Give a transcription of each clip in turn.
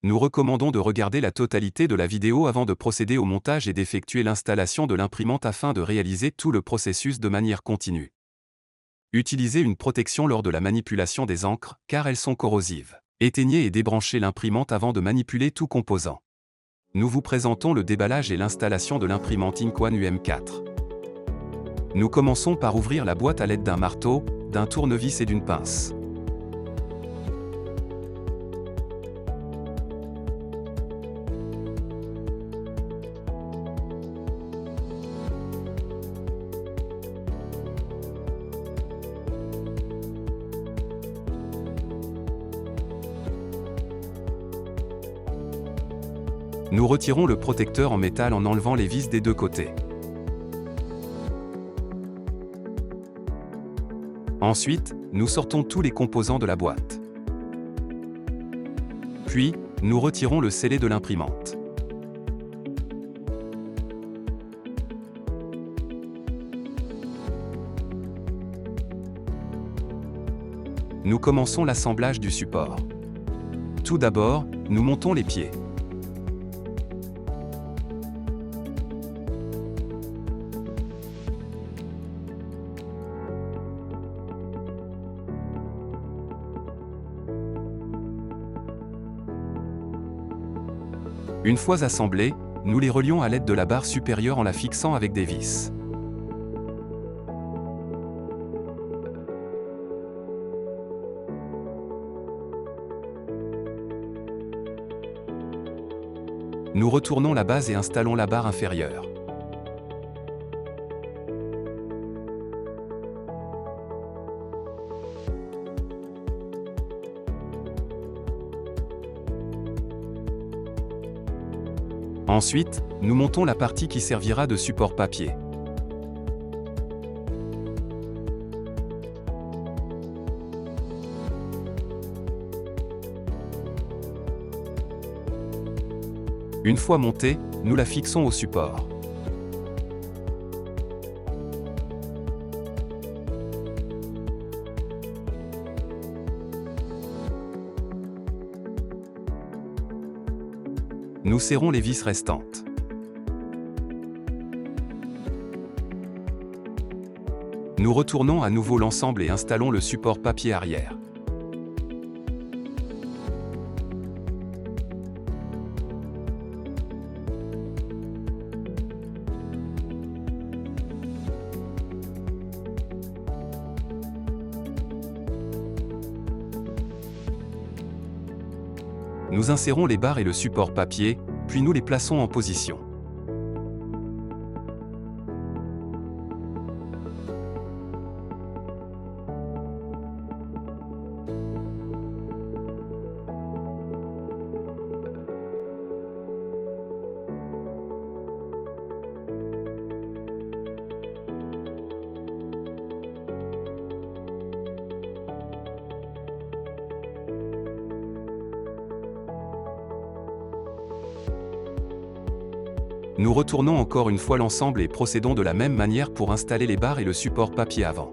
Nous recommandons de regarder la totalité de la vidéo avant de procéder au montage et d'effectuer l'installation de l'imprimante afin de réaliser tout le processus de manière continue. Utilisez une protection lors de la manipulation des encres, car elles sont corrosives. Éteignez et débranchez l'imprimante avant de manipuler tout composant. Nous vous présentons le déballage et l'installation de l'imprimante Ink One UM4. Nous commençons par ouvrir la boîte à l'aide d'un marteau, d'un tournevis et d'une pince. Nous retirons le protecteur en métal en enlevant les vis des deux côtés. Ensuite, nous sortons tous les composants de la boîte. Puis, nous retirons le scellé de l'imprimante. Nous commençons l'assemblage du support. Tout d'abord, nous montons les pieds. Une fois assemblés, nous les relions à l'aide de la barre supérieure en la fixant avec des vis. Nous retournons la base et installons la barre inférieure. Ensuite, nous montons la partie qui servira de support papier. Une fois montée, nous la fixons au support. Nous serrons les vis restantes. Nous retournons à nouveau l'ensemble et installons le support papier arrière. Nous insérons les barres et le support papier, puis nous les plaçons en position. Nous retournons encore une fois l'ensemble et procédons de la même manière pour installer les barres et le support papier avant.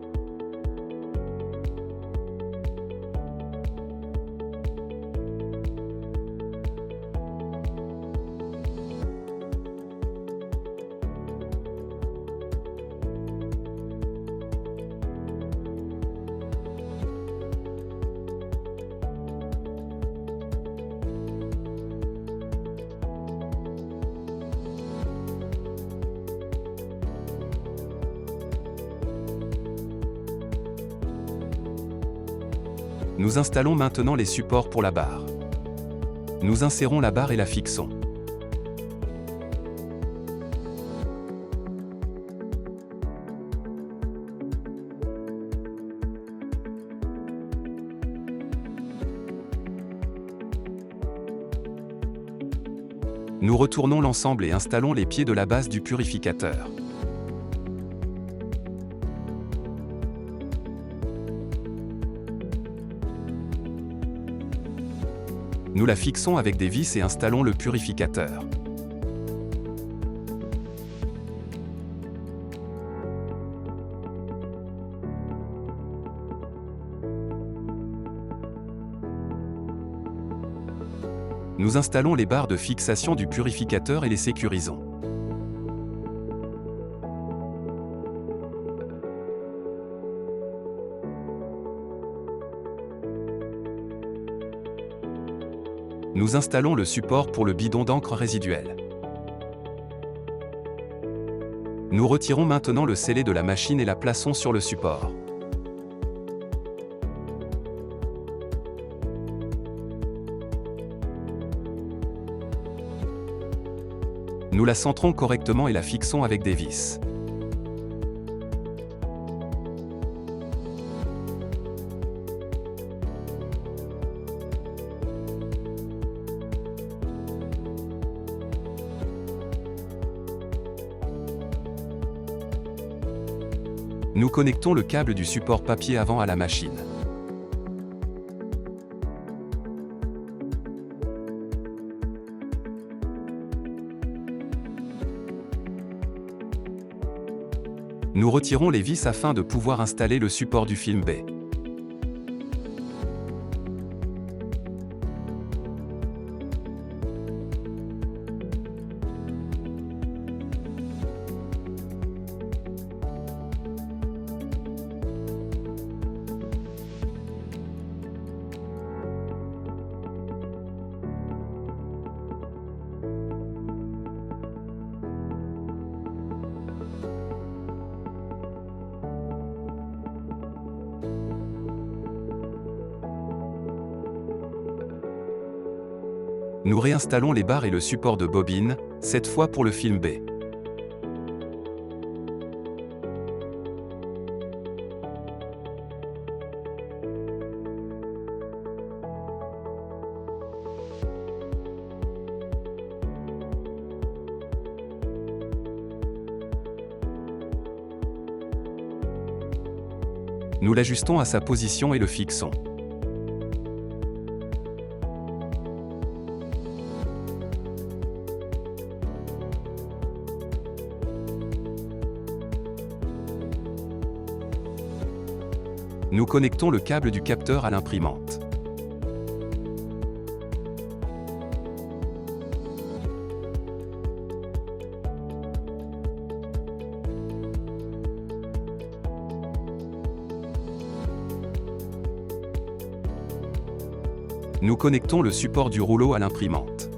Nous installons maintenant les supports pour la barre. Nous insérons la barre et la fixons. Nous retournons l'ensemble et installons les pieds de la base du purificateur. Nous la fixons avec des vis et installons le purificateur. Nous installons les barres de fixation du purificateur et les sécurisons. Nous installons le support pour le bidon d'encre résiduelle. Nous retirons maintenant le scellé de la machine et la plaçons sur le support. Nous la centrons correctement et la fixons avec des vis. Nous connectons le câble du support papier avant à la machine. Nous retirons les vis afin de pouvoir installer le support du film B. Nous réinstallons les barres et le support de bobine, cette fois pour le film B. Nous l'ajustons à sa position et le fixons. Nous connectons le câble du capteur à l'imprimante. Nous connectons le support du rouleau à l'imprimante.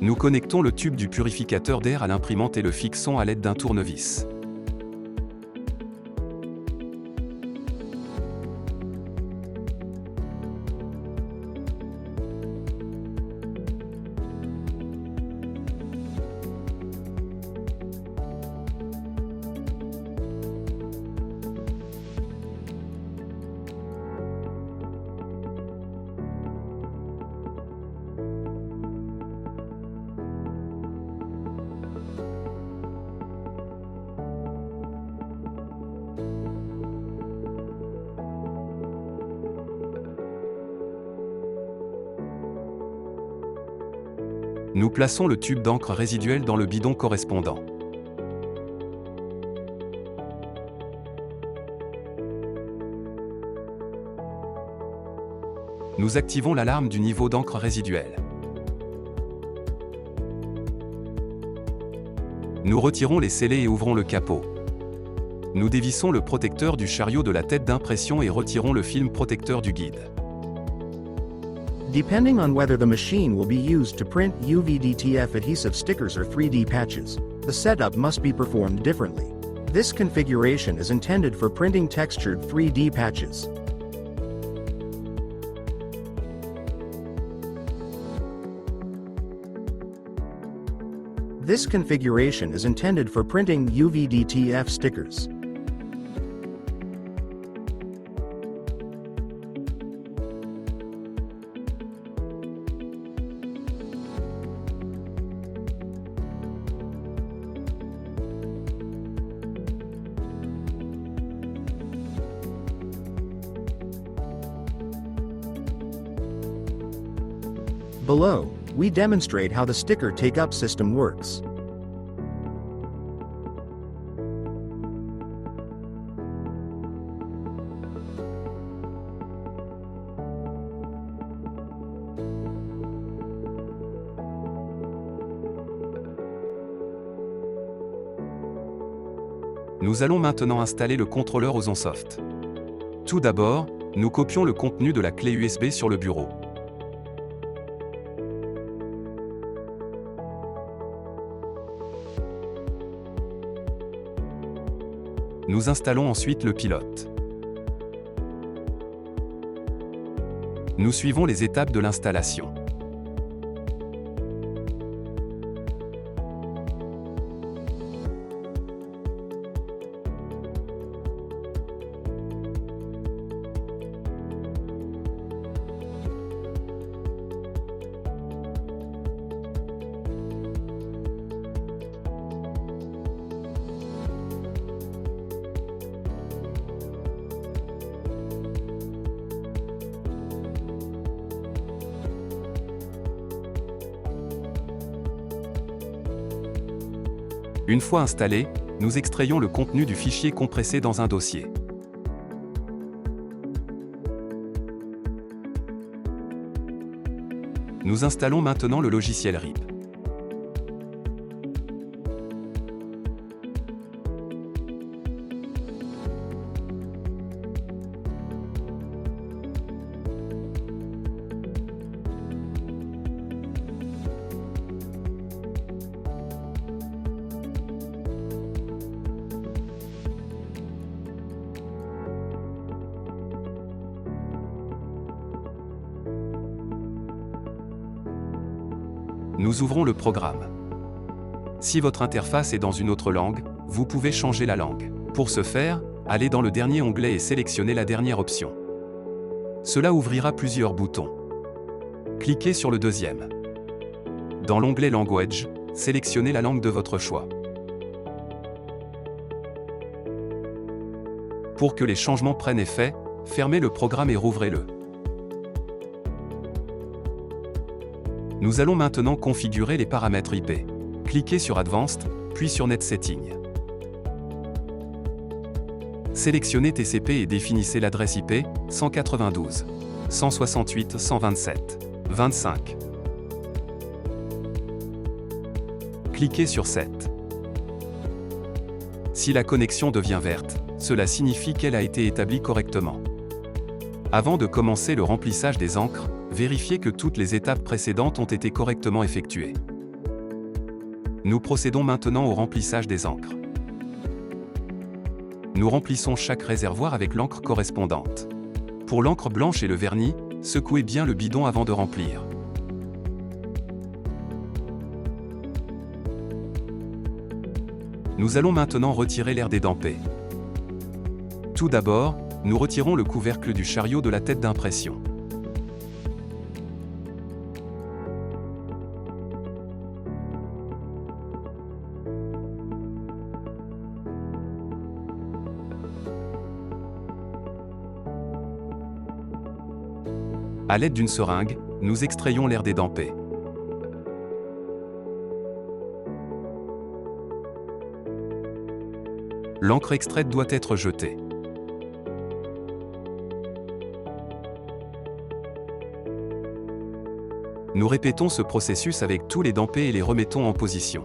Nous connectons le tube du purificateur d'air à l'imprimante et le fixons à l'aide d'un tournevis. Nous plaçons le tube d'encre résiduelle dans le bidon correspondant. Nous activons l'alarme du niveau d'encre résiduelle. Nous retirons les scellés et ouvrons le capot. Nous dévissons le protecteur du chariot de la tête d'impression et retirons le film protecteur du guide. Depending on whether the machine will be used to print UV-DTF adhesive stickers or 3D patches, the setup must be performed differently. This configuration is intended for printing textured 3D patches. This configuration is intended for printing UV-DTF stickers. Below, we demonstrate how the sticker take-up system works. Nous allons maintenant installer le contrôleur Ozonsoft. Tout d'abord, nous copions le contenu de la clé USB sur le bureau. Nous installons ensuite le pilote. Nous suivons les étapes de l'installation. Une fois installé, nous extrayons le contenu du fichier compressé dans un dossier. Nous installons maintenant le logiciel RIP. Nous ouvrons le programme. Si votre interface est dans une autre langue, vous pouvez changer la langue. Pour ce faire, allez dans le dernier onglet et sélectionnez la dernière option. Cela ouvrira plusieurs boutons. Cliquez sur le deuxième. Dans l'onglet Language, sélectionnez la langue de votre choix. Pour que les changements prennent effet, fermez le programme et rouvrez-le. Nous allons maintenant configurer les paramètres IP. Cliquez sur Advanced, puis sur Net Setting. Sélectionnez TCP et définissez l'adresse IP 192.168.127.25. Cliquez sur Set. Si la connexion devient verte, cela signifie qu'elle a été établie correctement. Avant de commencer le remplissage des encres, vérifiez que toutes les étapes précédentes ont été correctement effectuées. Nous procédons maintenant au remplissage des encres. Nous remplissons chaque réservoir avec l'encre correspondante. Pour l'encre blanche et le vernis, secouez bien le bidon avant de remplir. Nous allons maintenant retirer l'air dédampé. Tout d'abord, nous retirons le couvercle du chariot de la tête d'impression. À l'aide d'une seringue, nous extrayons l'air dédampé. L'encre extraite doit être jetée. Nous répétons ce processus avec tous les dampés et les remettons en position.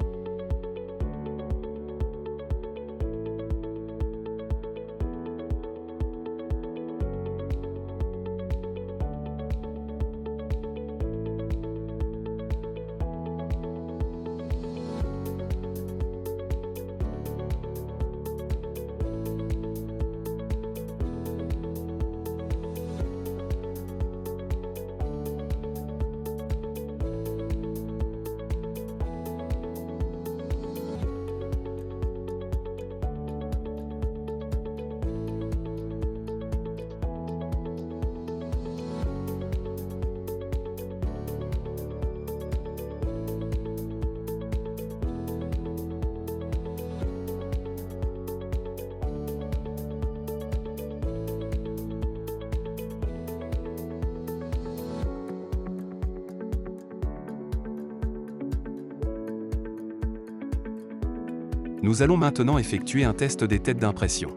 Nous allons maintenant effectuer un test des têtes d'impression.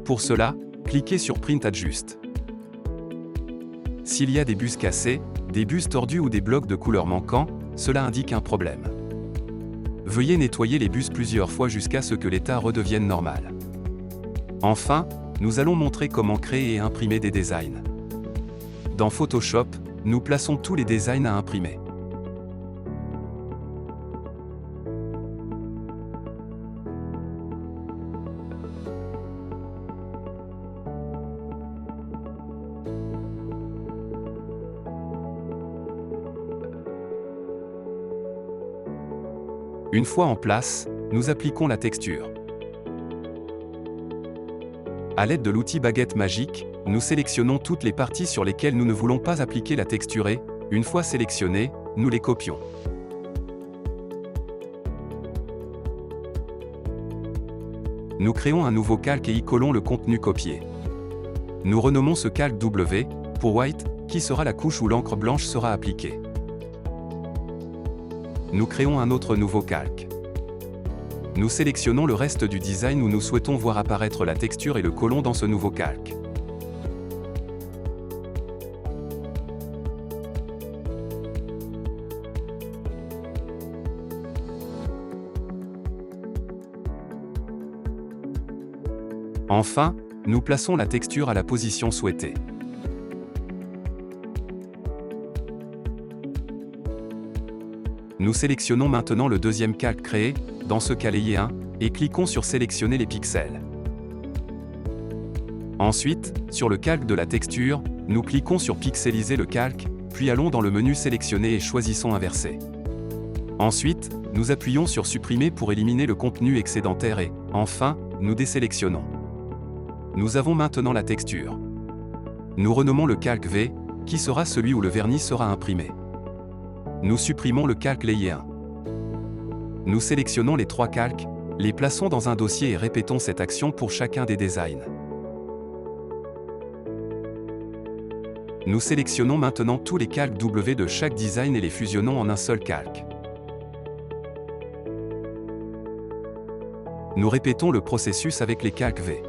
Pour cela, cliquez sur Print Adjust. S'il y a des bus cassés, des bus tordus ou des blocs de couleur manquants, cela indique un problème. Veuillez nettoyer les bus plusieurs fois jusqu'à ce que l'état redevienne normal. Enfin, nous allons montrer comment créer et imprimer des designs. Dans Photoshop, nous plaçons tous les designs à imprimer. Une fois en place, nous appliquons la texture. À l'aide de l'outil baguette magique, nous sélectionnons toutes les parties sur lesquelles nous ne voulons pas appliquer la texture et, une fois sélectionnées, nous les copions. Nous créons un nouveau calque et y collons le contenu copié. Nous renommons ce calque W, pour White, qui sera la couche où l'encre blanche sera appliquée. Nous créons un autre nouveau calque. Nous sélectionnons le reste du design où nous souhaitons voir apparaître la texture et le collons dans ce nouveau calque. Enfin, nous plaçons la texture à la position souhaitée. Nous sélectionnons maintenant le deuxième calque créé, dans ce cas layer 1, et cliquons sur Sélectionner les pixels. Ensuite, sur le calque de la texture, nous cliquons sur Pixeliser le calque, puis allons dans le menu Sélectionner et choisissons Inverser. Ensuite, nous appuyons sur Supprimer pour éliminer le contenu excédentaire et, enfin, nous désélectionnons. Nous avons maintenant la texture. Nous renommons le calque V, qui sera celui où le vernis sera imprimé. Nous supprimons le calque layer 1. Nous sélectionnons les trois calques, les plaçons dans un dossier et répétons cette action pour chacun des designs. Nous sélectionnons maintenant tous les calques W de chaque design et les fusionnons en un seul calque. Nous répétons le processus avec les calques V.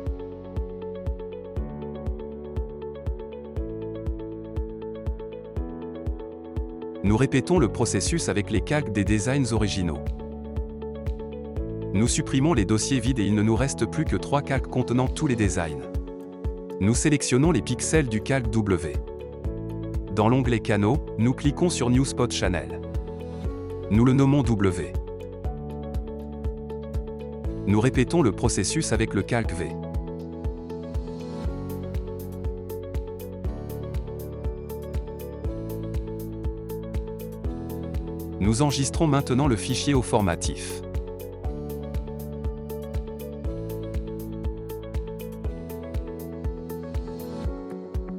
Nous répétons le processus avec les calques des designs originaux. Nous supprimons les dossiers vides et il ne nous reste plus que 3 calques contenant tous les designs. Nous sélectionnons les pixels du calque W. Dans l'onglet Canaux, nous cliquons sur New Spot Channel. Nous le nommons W. Nous répétons le processus avec le calque V. Nous enregistrons maintenant le fichier au format TIFF.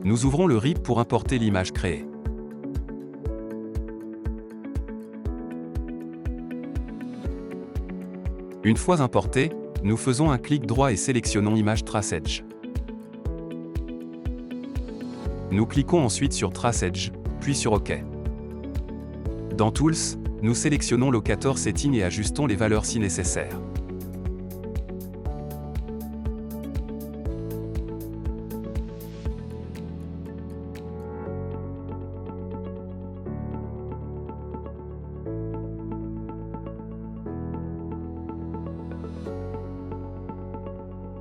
Nous ouvrons le RIP pour importer l'image créée. Une fois importé, nous faisons un clic droit et sélectionnons Image Trace Edge. Nous cliquons ensuite sur Trace Edge, puis sur OK. Dans Tools, nous sélectionnons Locator Setting et ajustons les valeurs si nécessaire.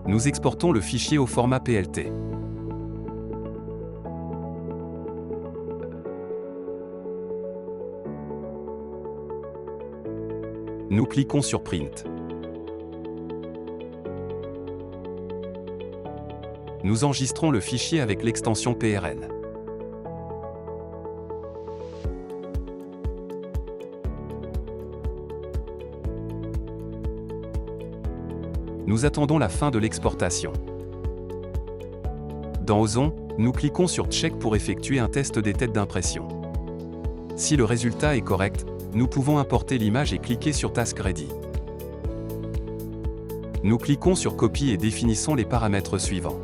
Nous exportons le fichier au format PLT. Nous cliquons sur Print. Nous enregistrons le fichier avec l'extension PRN. Nous attendons la fin de l'exportation. Dans Ozon, nous cliquons sur Check pour effectuer un test des têtes d'impression. Si le résultat est correct, nous pouvons importer l'image et cliquer sur Task Ready. Nous cliquons sur Copy et définissons les paramètres suivants.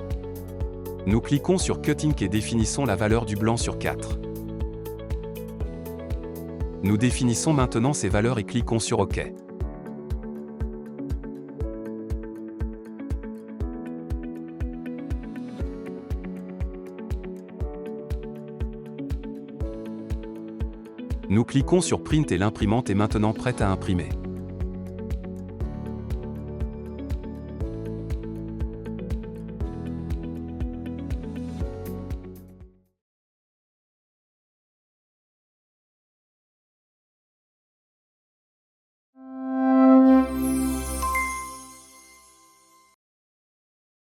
Nous cliquons sur Cutting et définissons la valeur du blanc sur 4. Nous définissons maintenant ces valeurs et cliquons sur OK. Nous cliquons sur Print et l'imprimante est maintenant prête à imprimer.